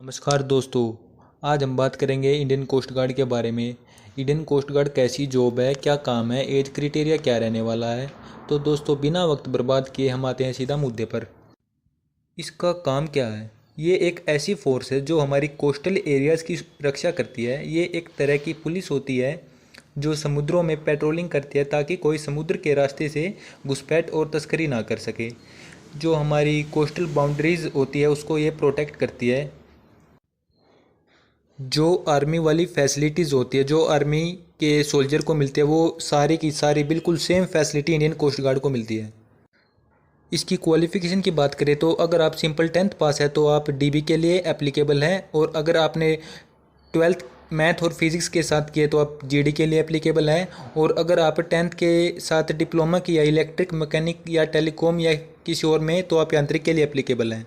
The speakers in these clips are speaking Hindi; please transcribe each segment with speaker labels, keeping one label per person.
Speaker 1: नमस्कार दोस्तों। आज हम बात करेंगे इंडियन कोस्ट गार्ड के बारे में। इंडियन कोस्ट गार्ड कैसी जॉब है, क्या काम है, एज क्राइटेरिया क्या रहने वाला है। तो दोस्तों बिना वक्त बर्बाद किए हम आते हैं सीधा मुद्दे पर। इसका काम क्या है? ये एक ऐसी फोर्स है जो हमारी कोस्टल एरियाज़ की रक्षा करती है। ये एक तरह की पुलिस होती है जो समुद्रों में पेट्रोलिंग करती है ताकि कोई समुद्र के रास्ते से घुसपैठ और तस्करी ना कर सके। जो हमारी कोस्टल बाउंड्रीज़ होती है उसको ये प्रोटेक्ट करती है। जो आर्मी वाली फैसिलिटीज़ होती है, जो आर्मी के सोल्जर को मिलती है, वो सारी की सारी बिल्कुल same facility Indian coast guard को मिलती है। इसकी क्वालिफ़िकेशन की बात करें तो अगर आप सिंपल 10th पास है तो आप डीबी के लिए एप्लीकेबल हैं, और अगर आपने 12th मैथ और फिज़िक्स के साथ किए तो आप जीडी के लिए एप्लीकेबल हैं, और अगर आप 10th के साथ डिप्लोमा किया इलेक्ट्रिक मैकेनिक या टेलीकॉम या किसी और में तो आप यांत्रिक के लिए एप्लीकेबल हैं।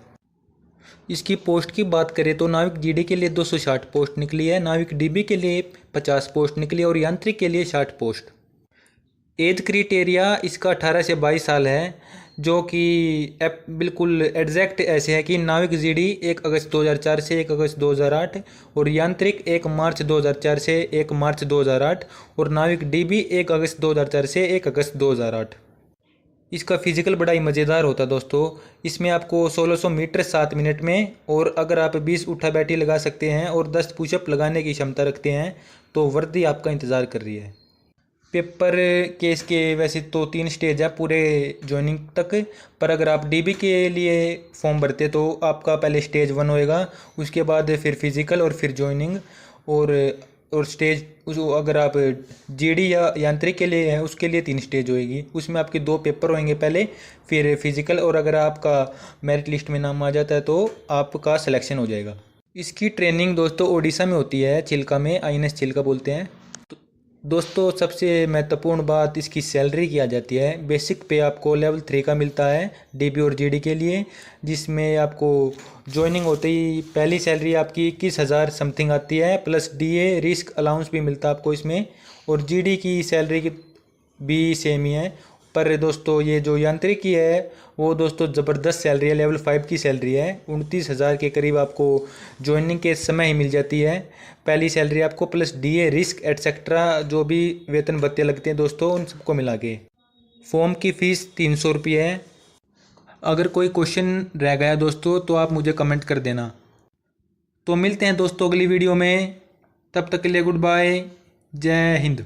Speaker 1: इसकी पोस्ट की बात करें तो नाविक जीडी के लिए 260 पोस्ट निकली है, नाविक डीबी के लिए 50 पोस्ट निकली है और यांत्रिक के लिए 60 पोस्ट। एज क्राइटेरिया इसका 18 से 22 साल है, जो कि बिल्कुल एग्जैक्ट ऐसे है कि नाविक जीडी 1 अगस्त 2004 से 1 अगस्त 2008 और यांत्रिक 1 मार्च 2004 से 1 मार्च 2008 और नाविक डीबी 1 अगस्त 2004 से 1 अगस्त 2008। इसका फिजिकल बड़ा ही मज़ेदार होता है दोस्तों। इसमें आपको 1600 मीटर 7 मिनट में, और अगर आप 20 उठा बैठी लगा सकते हैं और 10 पुशअप लगाने की क्षमता रखते हैं तो वर्दी आपका इंतज़ार कर रही है। पेपर केस के वैसे तो 3 स्टेज है पूरे ज्वाइनिंग तक, पर अगर आप डीबी के लिए फॉर्म भरते तो आपका पहले स्टेज 1 होएगा, उसके बाद फिर फिज़िकल और फिर ज्वाइनिंग, और स्टेज अगर आप जीडी या यांत्रिक के लिए हैं उसके लिए 3 स्टेज होएगी। उसमें आपके 2 पेपर होंगे पहले, फिर फिजिकल, और अगर आपका मेरिट लिस्ट में नाम आ जाता है तो आपका सिलेक्शन हो जाएगा। इसकी ट्रेनिंग दोस्तों ओडिशा में होती है, चिल्का में, आईएनएस चिल्का बोलते हैं। तो दोस्तों सबसे महत्वपूर्ण बात इसकी सैलरी की आ जाती है। बेसिक पे आपको लेवल 3 का मिलता है डीबी और जीडी के लिए, जिसमें आपको ज्वाइनिंग होते ही पहली सैलरी आपकी 21,000 समथिंग आती है, प्लस डीए रिस्क अलाउंस भी मिलता है आपको इसमें, और जीडी की सैलरी की भी सेम ही है। पर दोस्तों ये जो यांत्रिक की है वो दोस्तों ज़बरदस्त सैलरी है, लेवल 5 की सैलरी है। 29,000 के करीब आपको ज्वाइनिंग के समय ही मिल जाती है पहली सैलरी आपको, प्लस डीए रिस्क एटसेट्रा जो भी वेतन भत्ते लगते हैं दोस्तों उन सबको मिला के। फॉर्म की फ़ीस 300 रुपये है। अगर कोई क्वेश्चन रह गया दोस्तों तो आप मुझे कमेंट कर देना। तो मिलते हैं दोस्तों अगली वीडियो में, तब तक के लिए गुड बाय, जय हिंद।